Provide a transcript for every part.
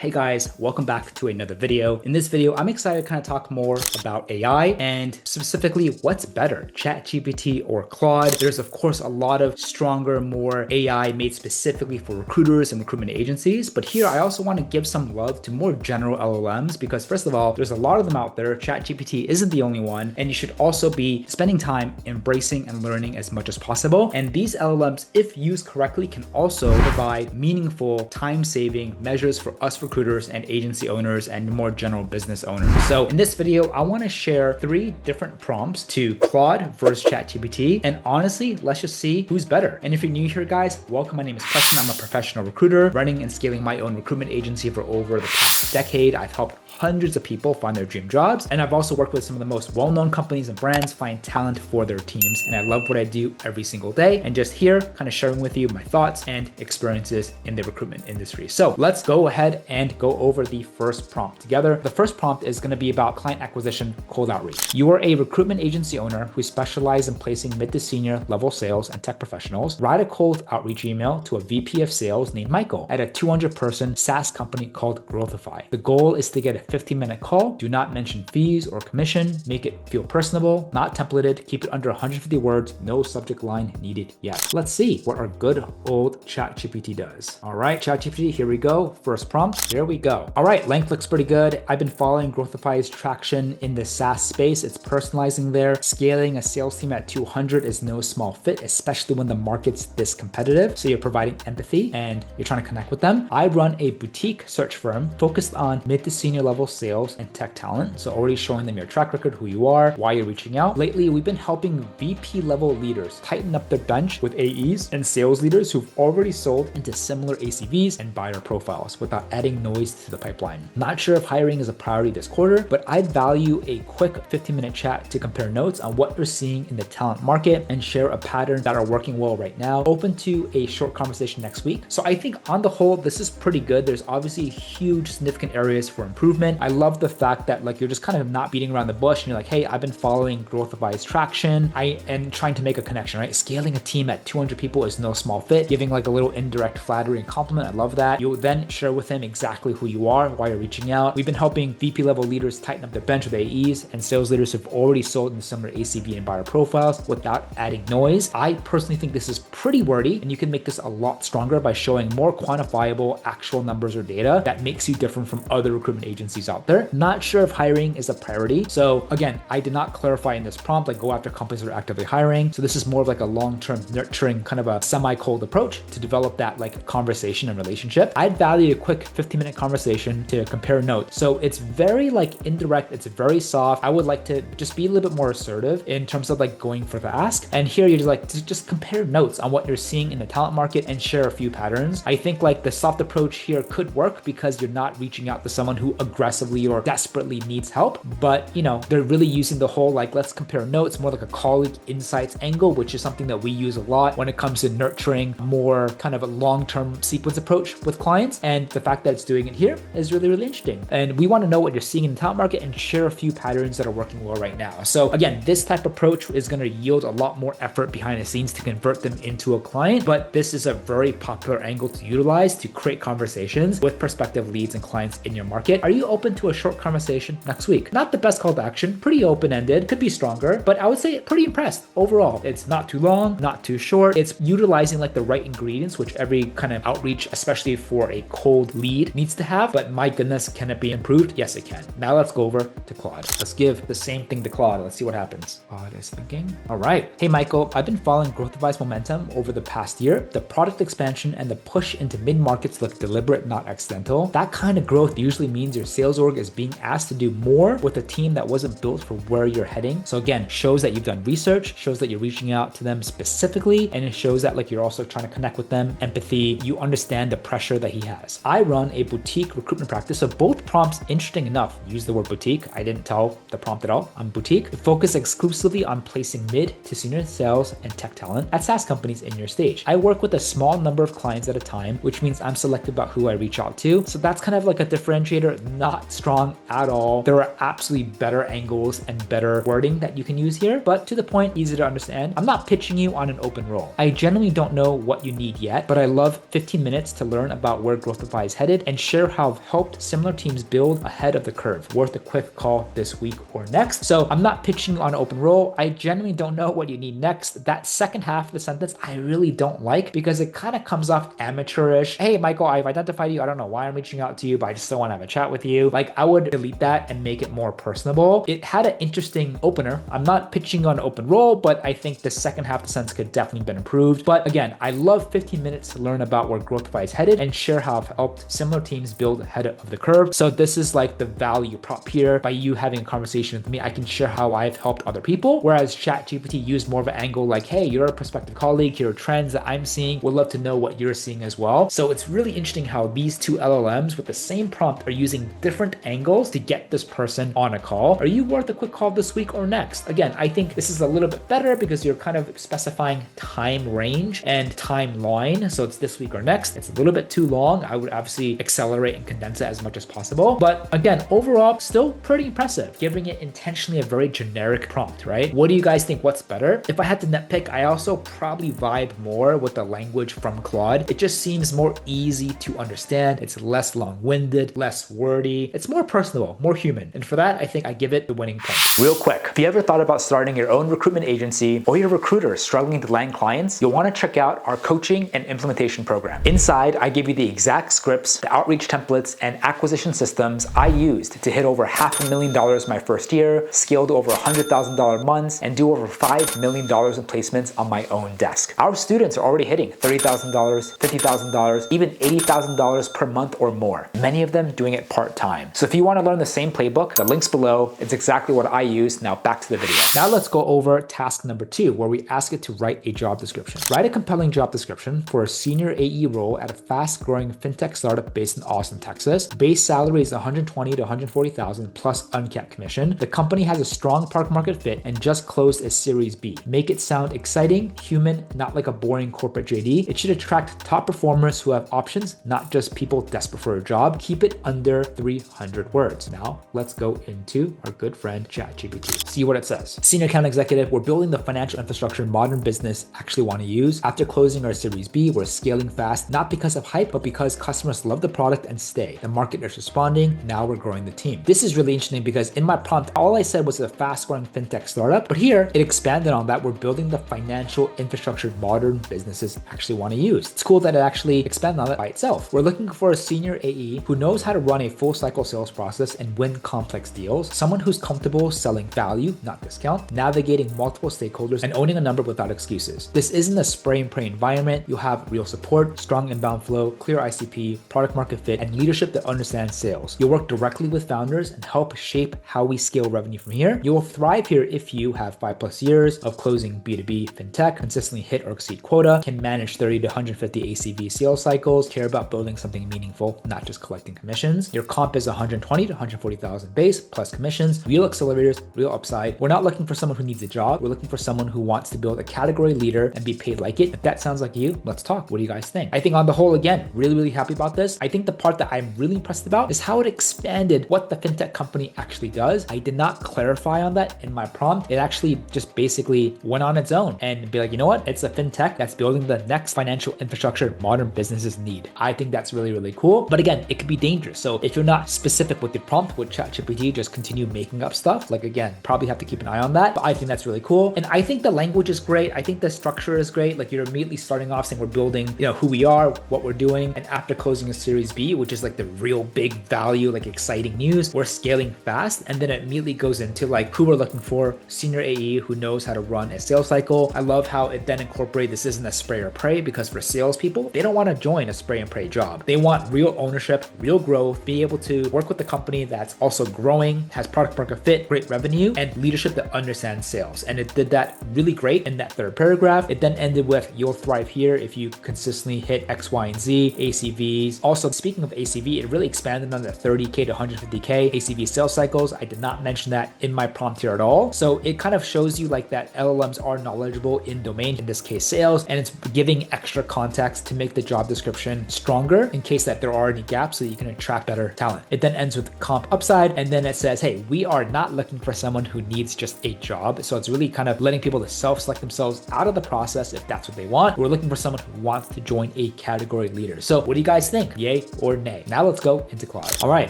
Hey guys, welcome back to another video. In this video, I'm excited to kind of talk more about AI and specifically what's better, ChatGPT or Claude. There's of course a lot of stronger, more AI made specifically for recruiters and recruitment agencies. But here I also want to give some love to more general LLMs because first of all, there's a lot of them out there. ChatGPT isn't the only one. And you should also be spending time embracing and learning as much as possible. And these LLMs, if used correctly, can also provide meaningful time-saving measures for us recruiters and agency owners and more general business owners. So in this video, I want to share 3 different prompts to Claude versus ChatGPT. And honestly, let's just see who's better. And if you're new here, guys, welcome. My name is Preston. I'm a professional recruiter running and scaling my own recruitment agency for over the past decade. I've helped hundreds of people find their dream jobs. And I've also worked with some of the most well-known companies and brands find talent for their teams. And I love what I do every single day. And just here, kind of sharing with you my thoughts and experiences in the recruitment industry. So let's go ahead and go over the first prompt together. The first prompt is going to be about client acquisition, cold outreach. You are a recruitment agency owner who specializes in placing mid to senior level sales and tech professionals. Write a cold outreach email to a VP of sales named Michael at a 200-person SaaS company called Growthify. The goal is to get a 15-minute call. Do not mention fees or commission. Make it feel personable, not templated. Keep it under 150 words. No subject line needed yet. Let's see what our good old ChatGPT does. All right, ChatGPT, here we go. First prompt, here we go. All right, length looks pretty good. I've been following Growthify's traction in the SaaS space. It's personalizing there. Scaling a sales team at 200 is no small fit, especially when the market's this competitive. So you're providing empathy and you're trying to connect with them. I run a boutique search firm focused on mid to senior level sales and tech talent. So already showing them your track record, who you are, why you're reaching out. Lately, we've been helping VP level leaders tighten up their bench with AEs and sales leaders who've already sold into similar ACVs and buyer profiles without adding noise to the pipeline. Not sure if hiring is a priority this quarter, but I'd value a quick 15-minute chat to compare notes on what you're seeing in the talent market and share a pattern that are working well right now. Open to a short conversation next week. So I think on the whole, this is pretty good. There's obviously huge significant areas for improvement. I love the fact that like you're just kind of not beating around the bush and you're like, hey, I've been following Growthify's traction. I am trying to make a connection, right? Scaling a team at 200 people is no small fit. Giving like a little indirect flattery and compliment. I love that. You'll then share with him exactly who you are, why you're reaching out. We've been helping VP level leaders tighten up their bench with AEs and sales leaders who've already sold in similar ACV and buyer profiles without adding noise. I personally think this is pretty wordy and you can make this a lot stronger by showing more quantifiable actual numbers or data that makes you different from other recruitment agencies out there. Not sure if hiring is a priority. So again, I did not clarify in this prompt, like go after companies that are actively hiring. So this is more of like a long-term nurturing kind of a semi-cold approach to develop that like conversation and relationship. I'd value a quick 15-minute conversation to compare notes. So it's very like indirect. It's very soft. I would like to just be a little bit more assertive in terms of like going for the ask. And here you're just like to just compare notes on what you're seeing in the talent market and share a few patterns. I think like the soft approach here could work because you're not reaching out to someone who aggressively or desperately needs help, but you know, they're really using the whole like let's compare notes, more like a colleague insights angle, which is something that we use a lot when it comes to nurturing more kind of a long-term sequence approach with clients. And the fact that it's doing it here is really, really interesting. And we want to know what you're seeing in the talent market and share a few patterns that are working well right now. So again, this type of approach is going to yield a lot more effort behind the scenes to convert them into a client, but this is a very popular angle to utilize to create conversations with prospective leads and clients in your market. Are you open to a short conversation next week? Not the best call to action, pretty open-ended, could be stronger, but I would say pretty impressed overall. It's not too long, not too short. It's utilizing like the right ingredients, which every kind of outreach, especially for a cold lead, needs to have. But my goodness, can it be improved? Yes, it can. Now let's go over to Claude. Let's give the same thing to Claude. Let's see what happens. Claude is thinking. All right. Hey, Michael, I've been following Growthify's momentum over the past year. The product expansion and the push into mid-markets look deliberate, not accidental. That kind of growth usually means your sales org is being asked to do more with a team that wasn't built for where you're heading. So again, shows that you've done research, shows that you're reaching out to them specifically, and it shows that like you're also trying to connect with them, empathy, you understand the pressure that he has. I run a boutique recruitment practice, so both prompts, interesting enough, use the word boutique. I didn't tell the prompt at all. I'm boutique. Focus exclusively on placing mid to senior sales and tech talent at SaaS companies in your stage. I work with a small number of clients at a time, which means I'm selective about who I reach out to. So that's kind of like a differentiator, not strong at all. There are absolutely better angles and better wording that you can use here, but to the point, easy to understand. I'm not pitching you on an open role. I genuinely don't know what you need yet, but I love 15 minutes to learn about where Growthify is headed and share how I've helped similar teams build ahead of the curve. Worth a quick call this week or next. So I'm not pitching on open role. I genuinely don't know what you need next. That second half of the sentence, I really don't like because it kind of comes off amateurish. Hey, Michael, I've identified you. I don't know why I'm reaching out to you, but I just still want to have a chat with you. Like, I would delete that and make it more personable. It had an interesting opener. I'm not pitching on open role, but I think the second half of the sentence could definitely been improved. But again, I love 15 minutes to learn about where Growthify is headed and share how I've helped similar teams build ahead of the curve. So this is like the value prop here. By you having a conversation with me, I can share how I've helped other people. Whereas ChatGPT used more of an angle like, hey, you're a prospective colleague, here are trends that I'm seeing. Would love to know what you're seeing as well. So it's really interesting how these two LLMs with the same prompt are using different angles to get this person on a call. Are you worth a quick call this week or next? Again, I think this is a little bit better because you're kind of specifying time range and timeline. So it's this week or next. It's a little bit too long. I would obviously accelerate and condense it as much as possible. But again, overall, still pretty impressive, giving it intentionally a very generic prompt, right? What do you guys think? What's better? If I had to nitpick, I also probably vibe more with the language from Claude. It just seems more easy to understand. It's less long-winded, less wordy. It's more personable, more human. And for that, I think I give it the winning point. Real quick, if you ever thought about starting your own recruitment agency or you're a recruiter struggling to land clients, you'll want to check out our coaching and implementation program. Inside, I give you the exact scripts, the outreach templates, and acquisition systems I used to hit over $500,000 my first year, scale to over $100,000 months, and do over $5 million in placements on my own desk. Our students are already hitting $30,000, $50,000, even $80,000 per month or more. Many of them doing it part-time. So if you want to learn the same playbook, the link's below. It's exactly what I use. Now back to the video. Now let's go over task number 2, where we ask it to write a job description. Write a compelling job description for a senior AE role at a fast-growing fintech startup based in Austin, Texas. Base salary is $120,000 to $140,000 plus uncapped commission. The company has a strong product market fit and just closed a Series B. Make it sound exciting, human, not like a boring corporate JD. It should attract top performers who have options, not just people desperate for a job. Keep it under 300 words. Now let's go into our good friend ChatGPT. See what it says. Senior account executive, we're building the financial infrastructure modern business actually want to use. After closing our Series B, we're scaling fast, not because of hype, but because customers love the product and stay. The market is responding. Now we're growing the team. This is really interesting because in my prompt, all I said was a fast-growing fintech startup, but here it expanded on that. We're building the financial infrastructure modern businesses actually want to use. It's cool that it actually expanded on it by itself. We're looking for a senior AE who knows how to run a full cycle sales process and win complex deals. Someone who's comfortable selling value, not discount, navigating multiple stakeholders, and owning a number without excuses. This isn't a spray and pray environment. You'll have real support, strong inbound flow, clear ICP, product market fit, and leadership that understands sales. You'll work directly with founders and help shape how we scale revenue from here. You will thrive here if you have 5+ years of closing B2B fintech, consistently hit or exceed quota, can manage 30 to 150 ACV sales cycles, care about building something meaningful, not just collecting commissions. Your comp is 120 to 140,000 base plus commissions, real accelerators, real upside. We're not looking for someone who needs a job. We're looking for someone who wants to build a category leader and be paid like it. If that sounds like you, let's talk. What do you guys think? I think on the whole, again, really happy about this. I think the part that I'm really impressed about is how it expanded what the fintech company actually does. I did not clarify on that in my prompt. It actually just basically went on its own and be like, you know what? It's a fintech that's building the next financial infrastructure modern businesses need. I think that's really cool. But again, it could be dangerous. So if you're not specific with the prompt with ChatGPT, just continue making up stuff. Like again, probably have to keep an eye on that. But I think that's really cool. And I think the language is great. I think the structure is great. Like you're immediately starting off saying we're building, who we are, what we're doing. And after closing a Series B, which is like the real big value, like exciting news, we're scaling fast. And then it immediately goes into like who we're looking for, senior AE who knows how to run a sales cycle. I love how it then incorporates this isn't a spray or pray, because for salespeople, they don't want to join a spray and pray job. They want real ownership, real growth, be able to work with a company that's also growing, has product market fit, great revenue, and leadership that understands sales. And it did that really great in that third paragraph. It then ended with you'll thrive here if you consistently hit X, Y, and Z, ACVs. Also, speaking of ACV, it really expanded on the 30K to 150K ACV sales cycles. I did not mention that in my prompt here at all. So it kind of shows you like that LLMs are knowledgeable in domain, in this case sales, and it's giving extra context to make the job description stronger in case that there are any gaps so that you can attract better talent. It then ends with comp upside, and then it says, hey, we are not looking for someone who needs just a job. So it's really kind of letting people to self-select themselves out of the process if that's what they want. We're looking for someone who wants to join a category leader. So what do you guys think? Yay yay or nay. Now let's go into Claude. All right,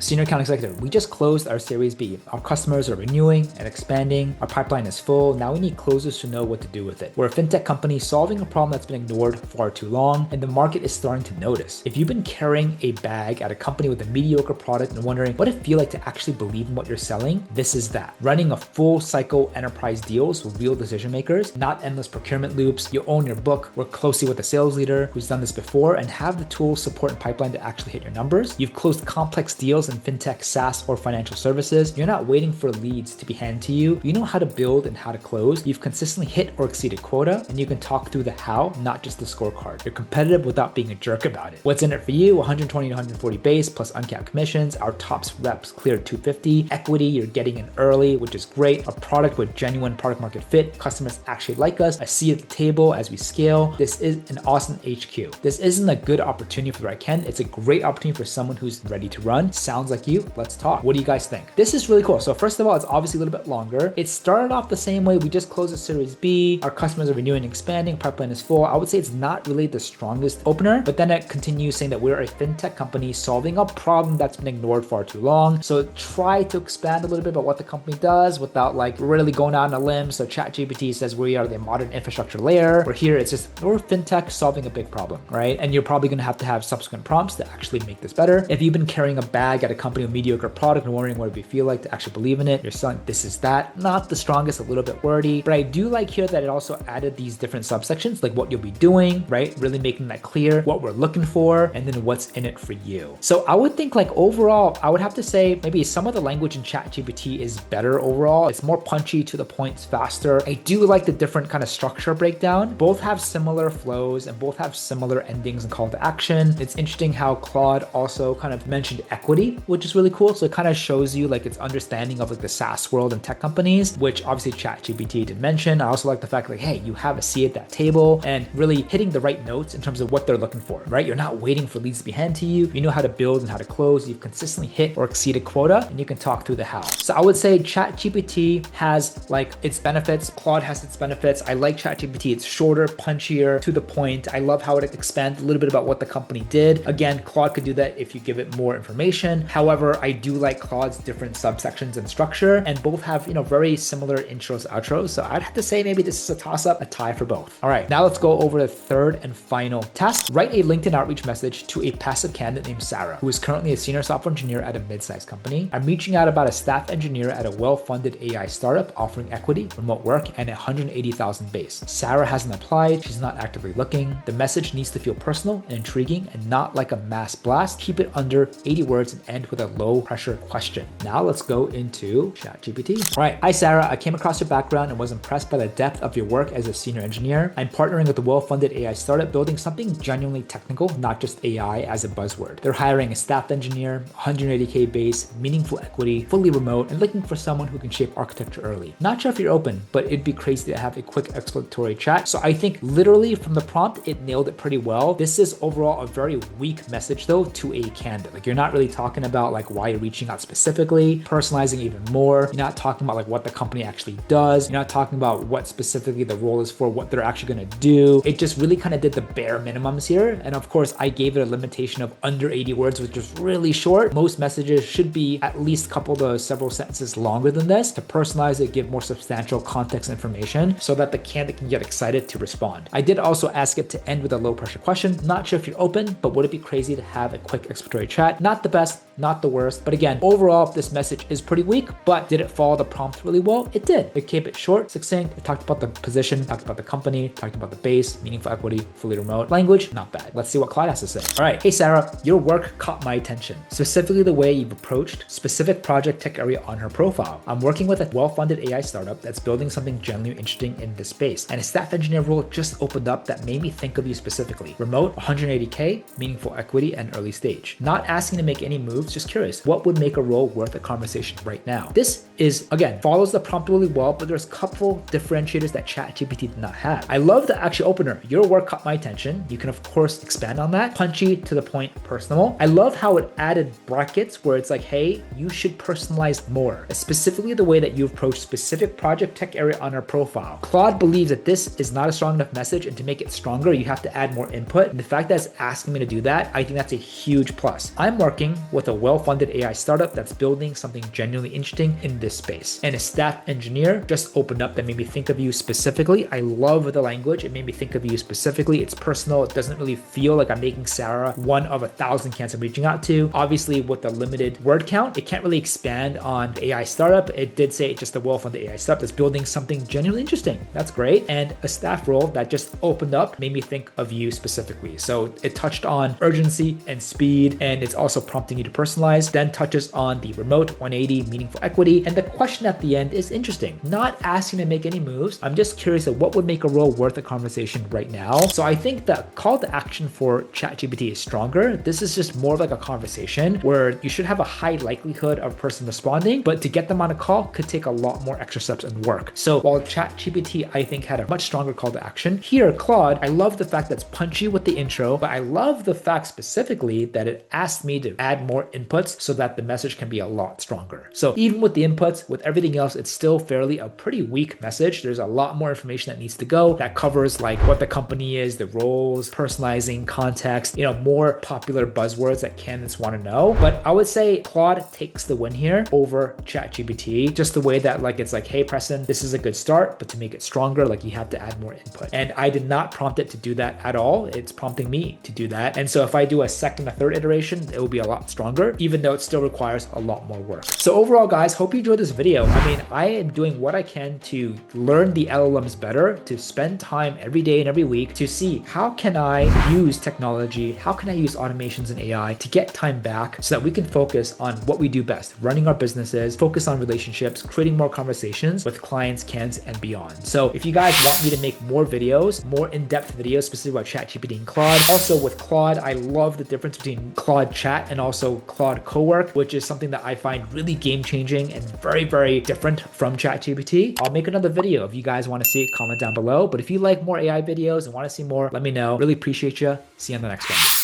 senior account executive, we just closed our Series B. Our customers are renewing and expanding. Our pipeline is full. Now we need closers to know what to do with it. We're a fintech company solving a problem that's been ignored far too long, and the market is starting to notice. If you've been carrying a bag at a company with a mediocre product and wondering what it feels like to actually believe in what you're selling, this is that. Running a full cycle enterprise deals with real decision makers, not endless procurement loops. You own your book, work closely with a sales leader who's done this before, and have the tools, support, and pipeline to actually hit your numbers. You've closed complex deals in fintech, SaaS, or financial services. You're not waiting for leads to be handed to you. You know how to build and how to close. You've consistently hit or exceeded quota, and you can talk through the how, not just the scorecard. You're competitive without being a jerk about it. What's in it for you? 120 to 140 base plus uncapped commissions. Our top reps cleared 250. Equity, you're getting in early, which is great. A product with genuine product market fit. Customers actually like us. I see at the table as we scale. This is an awesome HQ. This isn't a good opportunity for the right candidate. It's a great opportunity for someone who's ready to run. Sounds like you. Let's talk. What do you guys think? This is really cool. So first of all, it's obviously a little bit longer. It started off the same way. We just closed a Series B. Our customers are renewing and expanding. Pipeline is full. I would say it's not really the strongest opener, but then it continues saying that we're a fintech company solving a problem that's been ignored far too long. So try to expand a little bit about what the company does without like really going out on a limb. So ChatGPT says we are the modern infrastructure layer. We're here. It's just we're fintech solving a big problem, right? And you're probably going to have subsequent prompts to actually make this better. If you've been carrying a bag at a company with mediocre product and wondering what it would feel like to actually believe in it, you're selling this is that. Not the strongest, a little bit wordy, but I do like here that it also added these different subsections, like what you'll be doing, right? Really making that clear, what we're looking for, and then what's in it for you. So I would think like overall, I would have to say maybe some of the language in ChatGPT is better overall. It's more punchy, to the point, it's faster. I do like the different kind of structure breakdown. Both have similar flows and both have similar endings and call to action. It's interesting how Claude also kind of mentioned equity, which is really cool. So it kind of shows you like its understanding of like the SaaS world and tech companies, which obviously ChatGPT did mention. I also like the fact like, hey, you have a seat at that table and really hitting the right notes in terms of what they're looking for, right? You're not waiting for leads to be handed to you. You know how to build and how to close. You've consistently hit or exceeded quota, and you can talk through the how. So I would say ChatGPT has like its benefits. Claude has its benefits. I like ChatGPT. It's shorter, punchier, to the point. I love how it expands a little bit about what the company did. Again, Claude could do that if you give it more information. However, I do like Claude's different subsections and structure, and both have, you know, very similar intros, outros. So I'd have to say maybe this is a toss up, a tie for both. All right, now let's go over the third and final task. Write a LinkedIn outreach message to a passive candidate named Sarah, who is currently a senior software engineer at a mid-sized company. I'm reaching out about a staff engineer at a well-funded AI startup offering equity, remote work, and 180,000 base. Sarah hasn't applied. She's not actively looking. The message needs to feel personal and intriguing and not like a mass blast. Keep it under 80 words and end with a low pressure question. Now let's go into ChatGPT. All right. Hi, Sarah. I came across your background and was impressed by the depth of your work as a senior engineer. I'm partnering with a well-funded AI startup building something genuinely technical, not just AI as a buzzword. They're hiring a staff engineer, 180K base, meaningful equity, fully remote, and looking for someone who can shape architecture early. Not sure if you're open, but it'd be crazy to have a quick exploratory chat. So I think literally from the prompt, it nailed it pretty well. This is overall a very weak message though to a candidate. Like you're not really talking about like why you're reaching out specifically, personalizing even more. You're not talking about like what the company actually does. You're not talking about what specifically the role is for, what they're actually going to do. It just really kind of did the bare minimums here. And of course, I gave it a limitation of under 80 words, which is really short. Most messages should be at least a couple to several sentences longer than this to personalize it, give more substantial context information so that the candidate can get excited to respond. I did also ask it to end with a low pressure question. Not sure if you're open, but would it be crazy to have a quick exploratory chat? Not the best, not the worst. But again, overall, this message is pretty weak, but did it follow the prompt really well? It did. It kept it short, succinct. It talked about the position, talked about the company, talked about the base, meaningful equity, fully remote. Language, not bad. Let's see what Claude has to say. All right. Hey, Sarah, your work caught my attention, specifically the way you've approached specific project tech area on her profile. I'm working with a well-funded AI startup that's building something genuinely interesting in this space, and a staff engineer role just opened up that made me think of you specifically. Remote, 180K, meaningful equity, and early stage. Not asking to make any moves, moves. Just curious, what would make a role worth a conversation right now? This is, again, follows the prompt really well, but there's a couple differentiators that ChatGPT did not have. I love the actual opener. Your work caught my attention. You can, of course, expand on that. Punchy, to the point, personal. I love how it added brackets where it's like, hey, you should personalize more, specifically the way that you approach specific project tech area on our profile. Claude believes that this is not a strong enough message, and to make it stronger, you have to add more input. And the fact that it's asking me to do that, I think that's a huge plus. I'm working with a well-funded AI startup that's building something genuinely interesting in this space. And a staff engineer just opened up that made me think of you specifically. I love the language. It made me think of you specifically. It's personal. It doesn't really feel like I'm making Sarah one of 1,000 candidates I'm reaching out to. Obviously, with the limited word count, it can't really expand on the AI startup. It did say it's just a well-funded AI startup that's building something genuinely interesting. That's great. And a staff role that just opened up made me think of you specifically. So it touched on urgency and speed, and it's also prompting you to personalize, then touches on the remote 180 meaningful equity. And the question at the end is interesting. Not asking to make any moves. I'm just curious of what would make a role worth a conversation right now. So I think the call to action for ChatGPT is stronger. This is just more of like a conversation where you should have a high likelihood of a person responding, but to get them on a call could take a lot more extra steps and work. So while ChatGPT, I think, had a much stronger call to action, here, Claude, I love the fact that it's punchy with the intro, but I love the fact specifically that it asked me to add more inputs so that the message can be a lot stronger. So even with the inputs, with everything else, it's still fairly a pretty weak message. There's a lot more information that needs to go that covers like what the company is, the roles, personalizing, context, more popular buzzwords that candidates want to know. But I would say Claude takes the win here over ChatGPT, just the way that like, it's like, hey, Preston, this is a good start, but to make it stronger, like you have to add more input. And I did not prompt it to do that at all. It's prompting me to do that. And so if I do a second, a third iteration, it will be a lot stronger, even though it still requires a lot more work. So overall, guys, hope you enjoyed this video. I mean, I am doing what I can to learn the LLMs better, to spend time every day and every week to see how can I use technology, how can I use automations and AI to get time back so that we can focus on what we do best, running our businesses, focus on relationships, creating more conversations with clients, candidates, and beyond. So if you guys want me to make more videos, more in-depth videos, specifically about ChatGPT and Claude. Also with Claude, I love the difference between Claude Chat and also Claude Cowork, which is something that I find really game-changing and very, very different from ChatGPT. I'll make another video if you guys want to see it, comment down below. But if you like more AI videos and want to see more, let me know. Really appreciate you. See you on the next one.